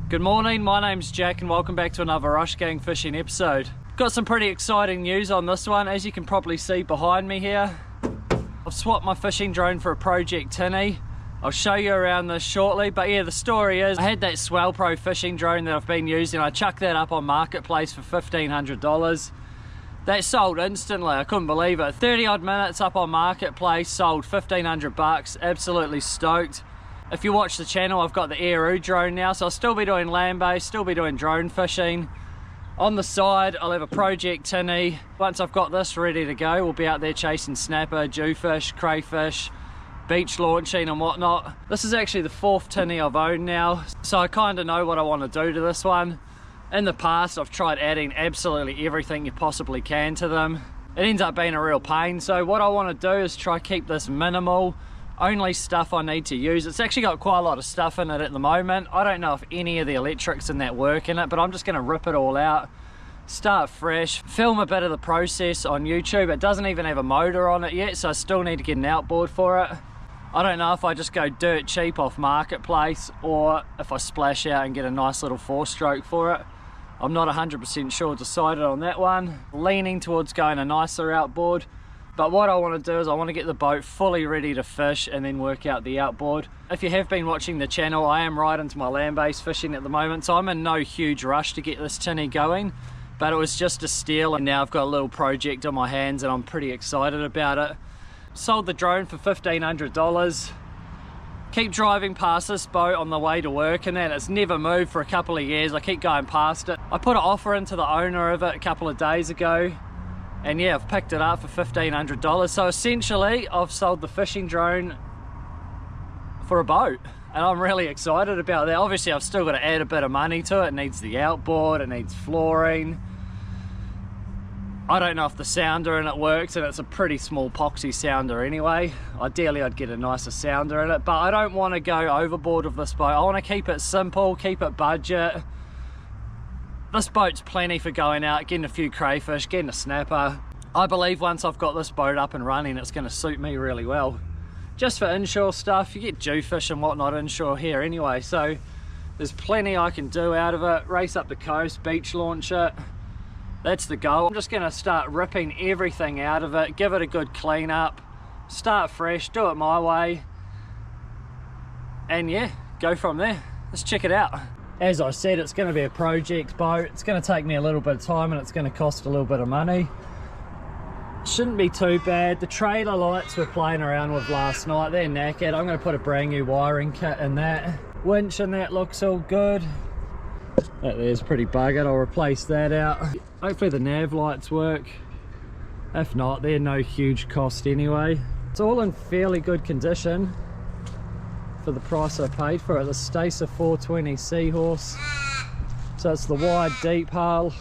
Good morning, my name's Jack and welcome back to another Rush Gang Fishing episode. Got some pretty exciting news on this one. As you can probably see behind me here, I've swapped my fishing drone for a Project Tinny. I'll show you around this shortly, but yeah, the story is I had that Swell Pro fishing drone that I've been using. I chucked that up on Marketplace for $1,500. That sold instantly, I couldn't believe it. 30 odd minutes up on Marketplace, sold 1,500 bucks, absolutely stoked. If you watch the channel, I've got the Air drone now, so I'll still be doing land-based, still be doing drone fishing. On the side, I'll have a Project Tinny. Once I've got this ready to go, we'll be out there chasing snapper, jewfish, crayfish, beach launching and whatnot. This is actually the 4th tinny I've owned now, so I kind of know what I want to do to this one. In the past, I've tried adding absolutely everything you possibly can to them. It ends up being a real pain, so what I want to do is try keep this minimal. Only stuff I need to use. It's actually got quite a lot of stuff in it at the moment. I don't know if any of the electrics in that work in it, but I'm just going to rip it all out, start fresh, film a bit of the process on YouTube. It doesn't even have a motor on it yet, so I still need to get an outboard for it. I don't know if I just go dirt cheap off Marketplace or if I splash out and get a nice little 4-stroke for it. I'm not 100% sure, decided on that one. Leaning towards going a nicer outboard. But what I want to do is I want to get the boat fully ready to fish and then work out the outboard. If you have been watching the channel, I am right into my land-based fishing at the moment, so I'm in no huge rush to get this tinny going. But it was just a steal, and now I've got a little project on my hands and I'm pretty excited about it. Sold the drone for $1,500. Keep driving past this boat on the way to work and that. It's never moved for a couple of years. I keep going past it. I put an offer into the owner of it a couple of days ago. And yeah, I've picked it up for $1,500. So essentially, I've sold the fishing drone for a boat. And I'm really excited about that. Obviously, I've still got to add a bit of money to it. It needs the outboard, it needs flooring. I don't know if the sounder in it works, and it's a pretty small poxy sounder anyway. Ideally, I'd get a nicer sounder in it, but I don't want to go overboard with this boat. I want to keep it simple, keep it budget. This boat's plenty for going out, getting a few crayfish, getting a snapper. I believe once I've got this boat up and running, it's going to suit me really well. Just for inshore stuff, you get jewfish and whatnot inshore here anyway, so there's plenty I can do out of it. Race up the coast, beach launch it. That's the goal. I'm just going to start ripping everything out of it, give it a good clean up, start fresh, do it my way, and yeah, go from there. Let's check it out. As I said, it's going to be a project boat. It's going to take me a little bit of time and it's going to cost a little bit of money. Shouldn't be too bad. The trailer lights we're playing around with last night, they're knackered. I'm going to put a brand new wiring kit in that. Winch in that looks all good. That there's pretty buggered. I'll replace that out. Hopefully the nav lights work. If not, they're no huge cost anyway. It's all in fairly good condition for the price I paid for it. The Stacer 420 Seahorse, so it's the wide deep hull.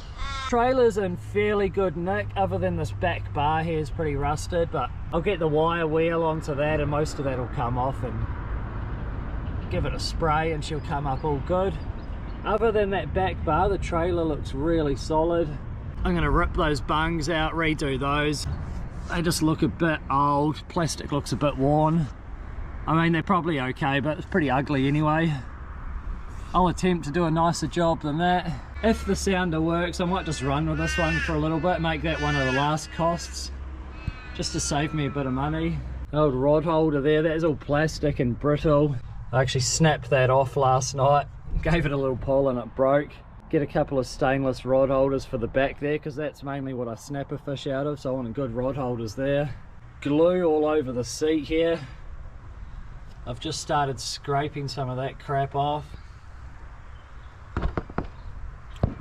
Trailer's in fairly good nick, other than this back bar here is pretty rusted, but I'll get the wire wheel onto that and most of that will come off, and give it a spray and she'll come up all good. Other than that back bar, the trailer looks really solid. I'm going to rip those bungs out, redo those. They just look a bit old, plastic looks a bit worn. I mean, they're probably okay, but it's pretty ugly anyway. I'll attempt to do a nicer job than that. If the sounder works, I might just run with this one for a little bit, make that one of the last costs, just to save me a bit of money. The old rod holder there, that is all plastic and brittle. I actually snapped that off last night, gave it a little pull and it broke. Get a couple of stainless rod holders for the back there, because that's mainly what I snap a fish out of, so I want good rod holders there. Glue all over the seat here. I've just started scraping some of that crap off.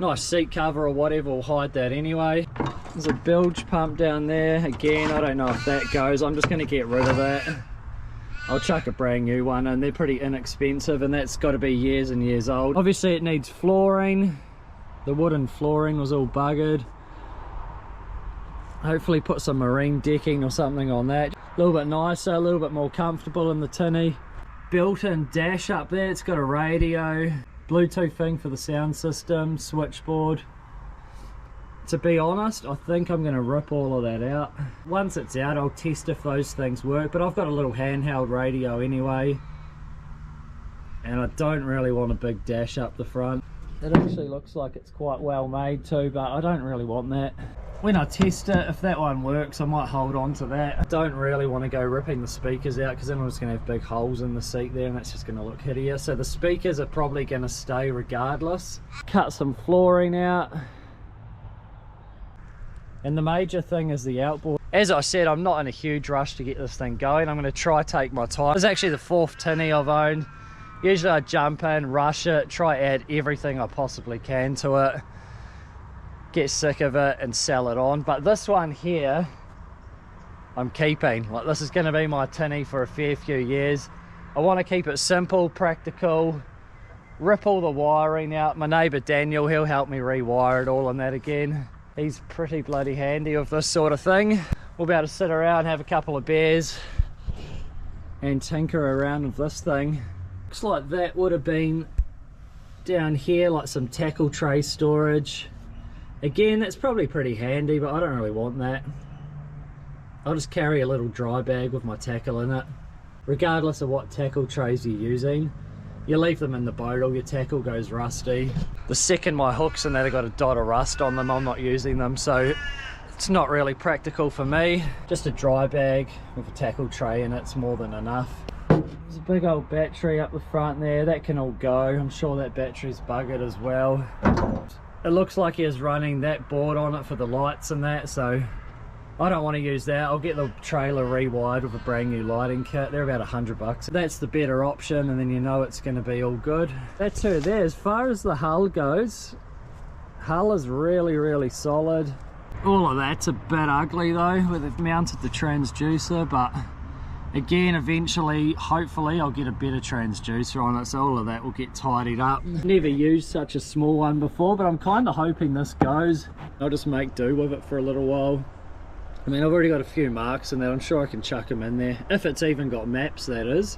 Nice seat cover or whatever will hide that anyway. There's a bilge pump down there. Again, I don't know if that goes. I'm just going to get rid of that. I'll chuck a brand new one in. They're pretty inexpensive and that's got to be years and years old. Obviously it needs flooring. The wooden flooring was all buggered. Hopefully put some marine decking or something on that. A little bit nicer, a little bit more comfortable in the tinny. Built-in dash up there, it's got a radio, Bluetooth thing for the sound system, switchboard. To be honest, I think I'm going to rip all of that out. Once it's out, I'll test if those things work, but I've got a little handheld radio anyway. and I don't really want a big dash up the front. It actually looks like it's quite well made too, but I don't really want that. When I test it, if that one works, I might hold on to that. I don't really want to go ripping the speakers out, because then I'm just going to have big holes in the seat there, and that's just going to look hideous. So the speakers are probably going to stay regardless. Cut some flooring out. And the major thing is the outboard. As I said, I'm not in a huge rush to get this thing going. I'm going to try take my time. This is actually the 4th tinny I've owned. Usually I jump in, rush it, try add everything I possibly can to it, get sick of it and sell it on. But this one here, I'm keeping. Like, this is going to be my tinny for a fair few years. I want to keep it simple, practical, rip all the wiring out. My neighbour Daniel, he'll help me rewire it all and that again. He's pretty bloody handy with this sort of thing. We'll be able to sit around, have a couple of beers and tinker around with this thing. Looks like that would have been down here, like some tackle tray storage. Again, that's probably pretty handy, but I don't really want that. I'll just carry a little dry bag with my tackle in it. Regardless of what tackle trays you're using, you leave them in the boat or your tackle goes rusty. The second my hooks and that have got a dot of rust on them, I'm not using them, so it's not really practical for me. Just a dry bag with a tackle tray in it's more than enough. There's a big old battery up the front there, that can all go. I'm sure that battery's buggered as well. It looks like he is running that board on it for the lights and that, so I don't want to use that. I'll get the trailer rewired with a brand new lighting kit. They're about $100. That's the better option, and then you know it's going to be all good. That's her there. As far as the hull goes, hull is really solid. All of that's a bit ugly though, where they've mounted the transducer, but again, eventually, hopefully, I'll get a better transducer on it, so all of that will get tidied up. Never used such a small one before, but I'm kind of hoping this goes. I'll just make do with it for a little while. I mean, I've already got a few marks in that. I'm sure I can chuck them in there. If it's even got maps, that is.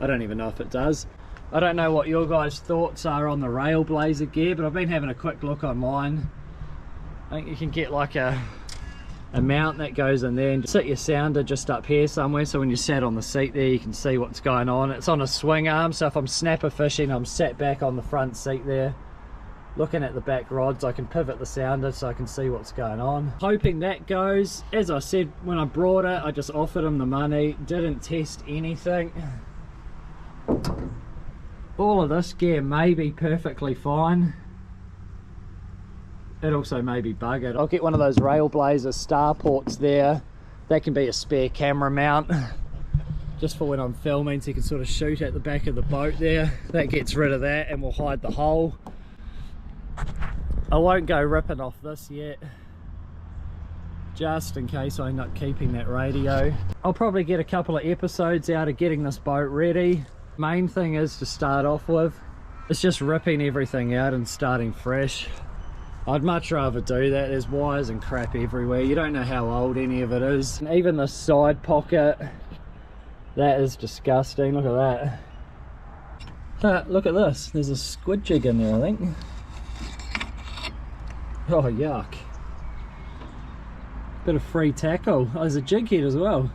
I don't even know if it does. I don't know what your guys' thoughts are on the Railblazer gear, but I've been having a quick look online. I think you can get like a mount that goes in there and sit your sounder just up here somewhere, so when you're sat on the seat there you can see what's going on. It's on a swing arm, so if I'm snapper fishing I'm sat back on the front seat there looking at the back rods. I can pivot the sounder so I can see what's going on. Hoping that goes. As I said, when I brought it I just offered him the money, didn't test anything. All of this gear may be perfectly fine. It also may be buggered. I'll get one of those Railblazer star ports there. That can be a spare camera mount, just for when I'm filming, so you can sort of shoot at the back of the boat there. That gets rid of that and will hide the hole. I won't go ripping off this yet, just in case I end up keeping that radio. I'll probably get a couple of episodes out of getting this boat ready. Main thing is to start off with, it's just ripping everything out and starting fresh. I'd much rather do that. There's wires and crap everywhere. You don't know how old any of it is. And even the side pocket, that is disgusting. Look at that. Look at this. There's a squid jig in there, I think. Oh, yuck. Bit of free tackle. Oh, there's a jig head as well.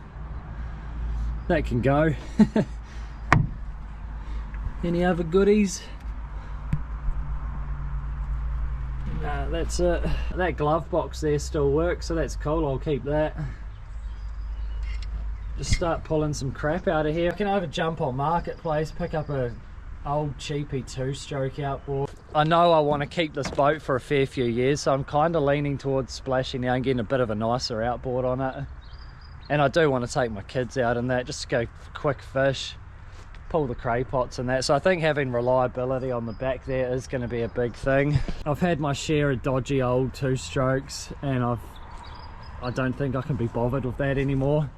That can go. Any other goodies? Nah, that's it. That glove box there still works, so that's cool. I'll keep that. Just start pulling some crap out of here. I can either jump on Marketplace, pick up a old cheapy 2-stroke outboard. I know I want to keep this boat for a fair few years, so I'm kind of leaning towards splashing now and getting a bit of a nicer outboard on it. And I do want to take my kids out in that, just to go quick fish, pull the cray pots and that. So I think having reliability on the back there is going to be a big thing. I've had my share of dodgy old 2-strokes, and I don't think I can be bothered with that anymore.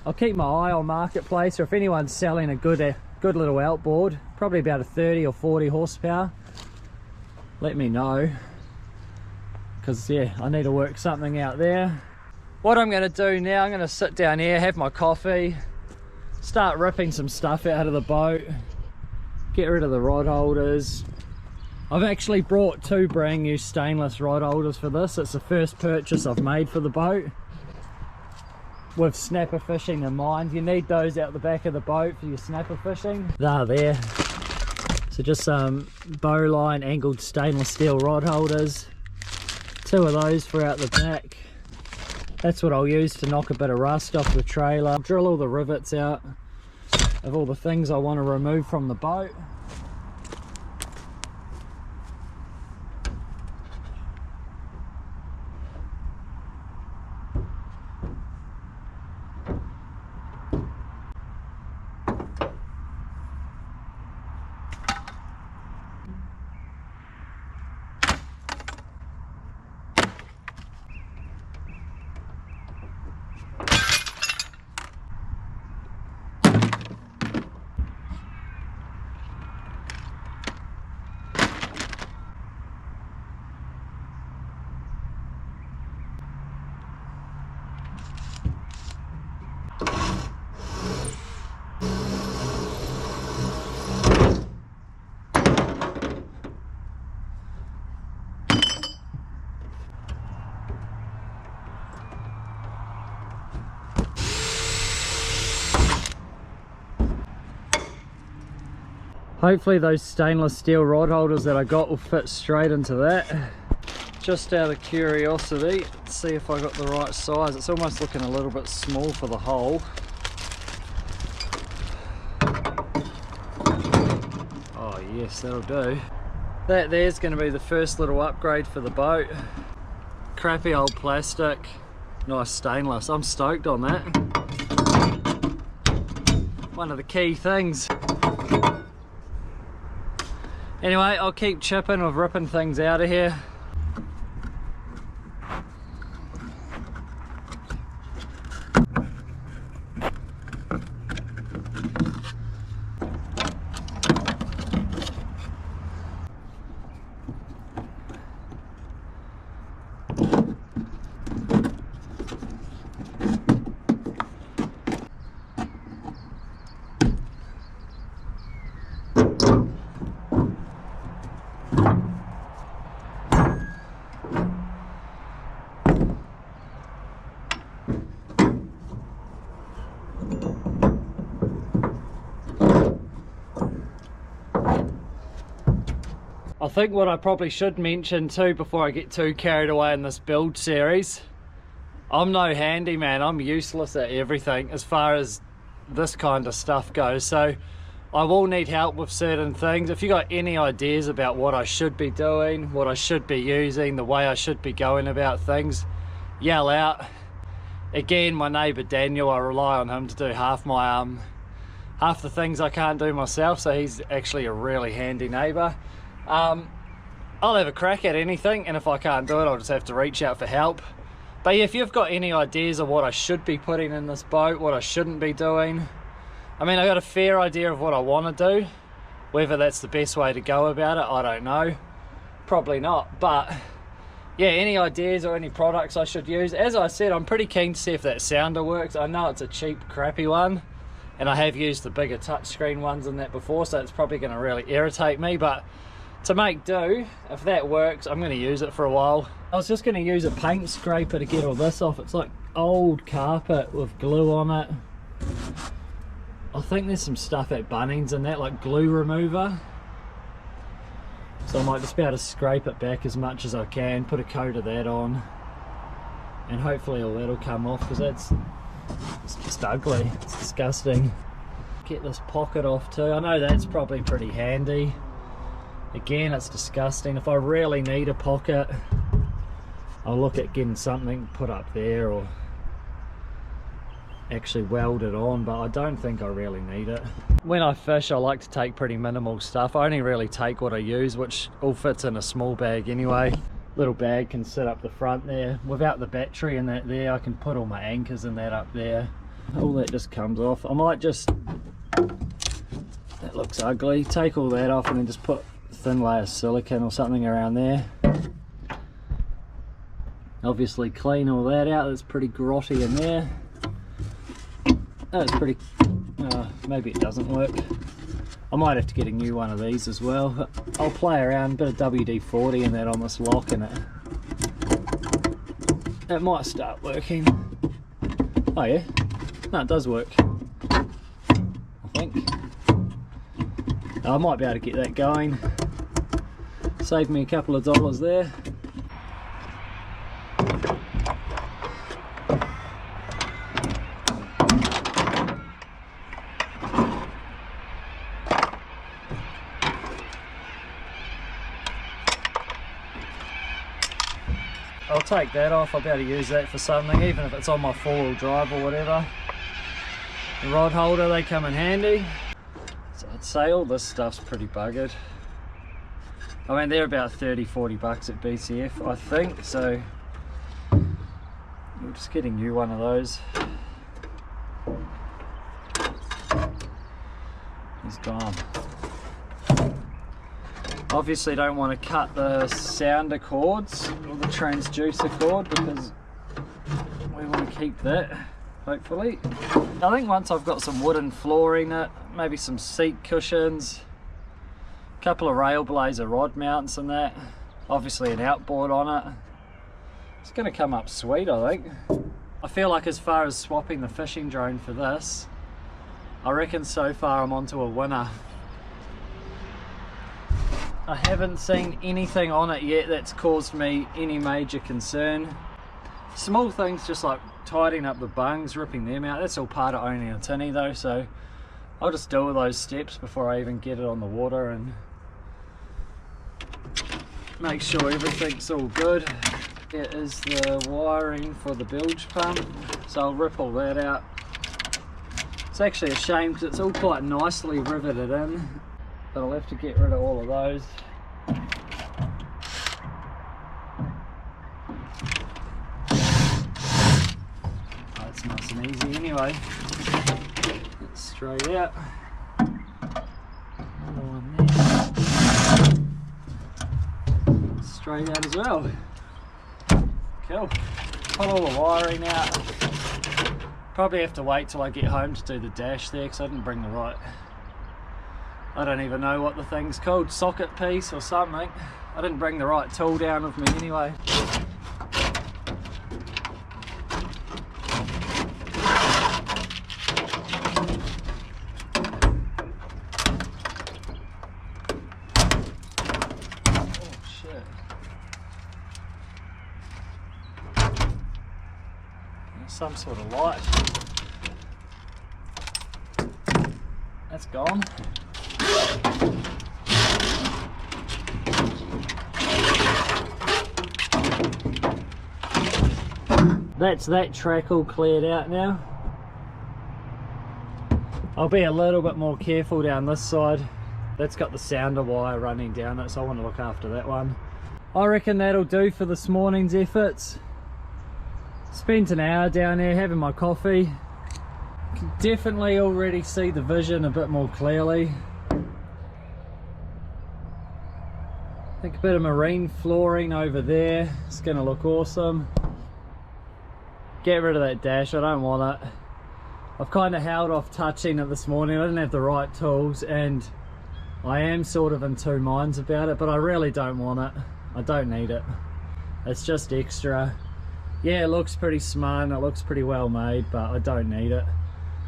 I'll keep my eye on Marketplace, or if anyone's selling a good little outboard, probably about a 30 or 40 horsepower, let me know, because yeah, I need to work something out there. What I'm going to do now, I'm going to sit down here, have my coffee, start ripping some stuff out of the boat, get rid of the rod holders. I've actually brought 2 brand new stainless rod holders for this. It's the first purchase I've made for the boat. With snapper fishing in mind, you need those out the back of the boat for your snapper fishing. They're there. So just some bowline angled stainless steel rod holders, 2 of those for out the back. That's what I'll use to knock a bit of rust off the trailer. I'll drill all the rivets out of all the things I want to remove from the boat. Hopefully those stainless steel rod holders that I got will fit straight into that. Just out of curiosity, let's see if I got the right size. It's almost looking a little bit small for the hole. Oh yes, that'll do. That there's going to be the first little upgrade for the boat. Crappy old plastic, nice stainless. I'm stoked on that. One of the key things. Anyway, I'll keep chipping with ripping things out of here. I think what I probably should mention too before I get too carried away in this build series, I'm no handyman, I'm useless at everything as far as this kind of stuff goes, so I will need help with certain things. If you got any ideas about what I should be doing, what I should be using, the way I should be going about things, yell out. Again, my neighbour Daniel, I rely on him to do half the things I can't do myself, so he's actually a really handy neighbour. I'll have a crack at anything, and if I can't do it, I'll just have to reach out for help. But yeah, if you've got any ideas of what I should be putting in this boat, what I shouldn't be doing, I mean, I got a fair idea of what I want to do. Whether that's the best way to go about it, I don't know. Probably not, but yeah, any ideas or any products I should use. As I said, I'm pretty keen to see if that sounder works. I know it's a cheap, crappy one, and I have used the bigger touchscreen ones in that before, so it's probably going to really irritate me, but to make do, if that works, I'm going to use it for a while. I was just going to use a paint scraper to get all this off. It's like old carpet with glue on it. I think there's some stuff at Bunnings in that, like glue remover. So I might just be able to scrape it back as much as I can, put a coat of that on, and hopefully all that'll come off, because it's just ugly. It's disgusting. Get this pocket off too. I know that's probably pretty handy. Again, it's disgusting. If I really need a pocket, I'll look at getting something put up there or actually weld it on, but I don't think I really need it. When I fish, I like to take pretty minimal stuff. I only really take what I use, which all fits in a small bag anyway. Little bag can sit up the front there. Without the battery in that there, I can put all my anchors in that up there. All that just comes off. I might just, that looks ugly, take all that off and then just put thin layer of silicone or something around there. Obviously clean all that out. It's pretty grotty in there. That's pretty, maybe it doesn't work. I might have to get a new one of these as well, but I'll play around, a bit of WD-40 and that on this lock, and it might start working. Oh yeah, no, it does work, I think. I might be able to get that going. Save me a couple of dollars there. I'll take that off. I'll be able to use that for something, even if it's on my four-wheel drive or whatever. The rod holder, they come in handy. So I'd say all this stuff's pretty buggered. I mean, they're about 30-40 bucks at BCF, I think, so we're just getting you one of those. He's gone. Obviously don't want to cut the sounder cords or the transducer cord because we want to keep that, hopefully. I think once I've got some wooden flooring, maybe some seat cushions, a couple of Railblazer rod mounts and that, obviously an outboard on it, it's going to come up sweet, I think. I feel like as far as swapping the fishing drone for this, I reckon so far I'm onto a winner. I haven't seen anything on it yet that's caused me any major concern. Small things just like tidying up the bungs, ripping them out, that's all part of owning a tinny though, so I'll just do all those steps before I even get it on the water and make sure everything's all good. Here is the wiring for the bilge pump, so I'll rip all that out. It's actually a shame because it's all quite nicely riveted in, but I'll have to get rid of all of those. That's nice and easy anyway. It's straight out. Another one there. Straight out as well. Cool. Put all the wiring out. Probably have to wait till I get home to do the dash there because I didn't bring the right, I don't even know what the thing's called, socket piece or something. I didn't bring the right tool down with me anyway. Oh shit. There's some sort of light. That's gone. That's that track all cleared out now. I'll be a little bit more careful down this side. That's got the sounder wire running down it, so I want to look after that one. I reckon that'll do for this morning's efforts. Spent an hour down there having my coffee. Can definitely already see the vision a bit more clearly. I think a bit of marine flooring over there. It's going to look awesome. Get rid of that dash, I don't want it. I've kind of held off touching it this morning. I didn't have the right tools and I am sort of in two minds about it, but I really don't want it. I don't need it. It's just extra. Yeah, it looks pretty smart and it looks pretty well made, but I don't need it.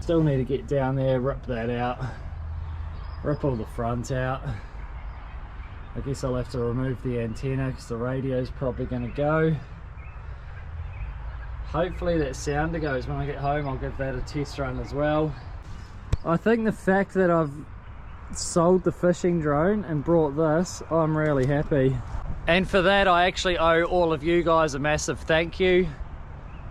Still need to get down there, rip that out, rip all the front out. I guess I'll have to remove the antenna because the radio's probably going to go. Hopefully that sounder goes when I get home. I'll give that a test run as well. I think the fact that I've sold the fishing drone and brought this, I'm really happy. And for that I actually owe all of you guys a massive thank you.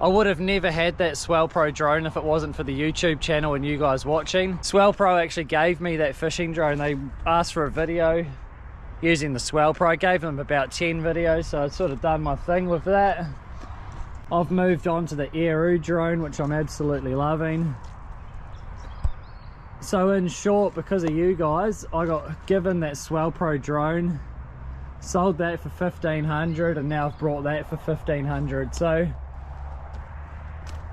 I would have never had that Swell Pro drone if it wasn't for the YouTube channel and you guys watching. Swell Pro actually gave me that fishing drone. They asked for a video using the Swell Pro. I gave them about 10 videos, so I've sort of done my thing with that. I've moved on to the Eru drone, which I'm absolutely loving. So in short, because of you guys, I got given that Swell Pro drone, sold that for $1,500, and now I've brought that for $1,500. So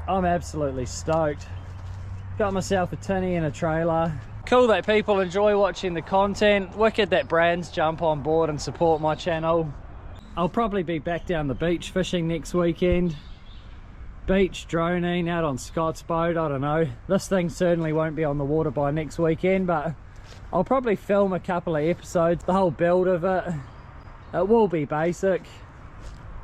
I'm absolutely stoked. Got myself a tinny and a trailer. Cool that people enjoy watching the content. Wicked that brands jump on board and support my channel. I'll probably be back down the beach fishing next weekend. Beach, droning, out on Scott's boat, I don't know. This thing certainly won't be on the water by next weekend, but I'll probably film a couple of episodes, the whole build of it. It will be basic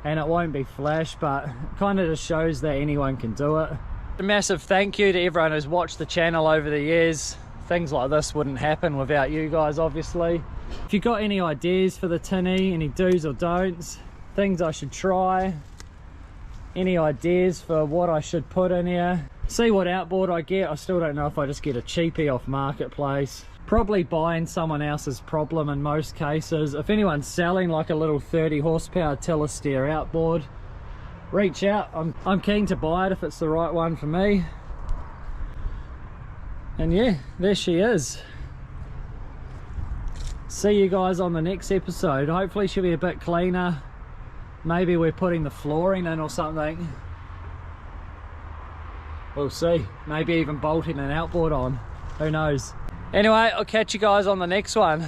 and it won't be flash, but it kind of just shows that anyone can do it. A massive thank you to everyone who's watched the channel over the years. Things like this wouldn't happen without you guys, obviously. If you've got any ideas for the tinny, any do's or don'ts, things I should try, any ideas for what I should put in here, see what outboard I get. I still don't know if I just get a cheapie off Marketplace. Probably buying someone else's problem in most cases. If anyone's selling like a little 30 horsepower telesteer outboard, reach out. I'm keen to buy it if it's the right one for me. And yeah, there she is. See you guys on the next episode. Hopefully she'll be a bit cleaner. Maybe we're putting the flooring in or something. We'll see. Maybe even bolting an outboard on. Who knows? Anyway, I'll catch you guys on the next one.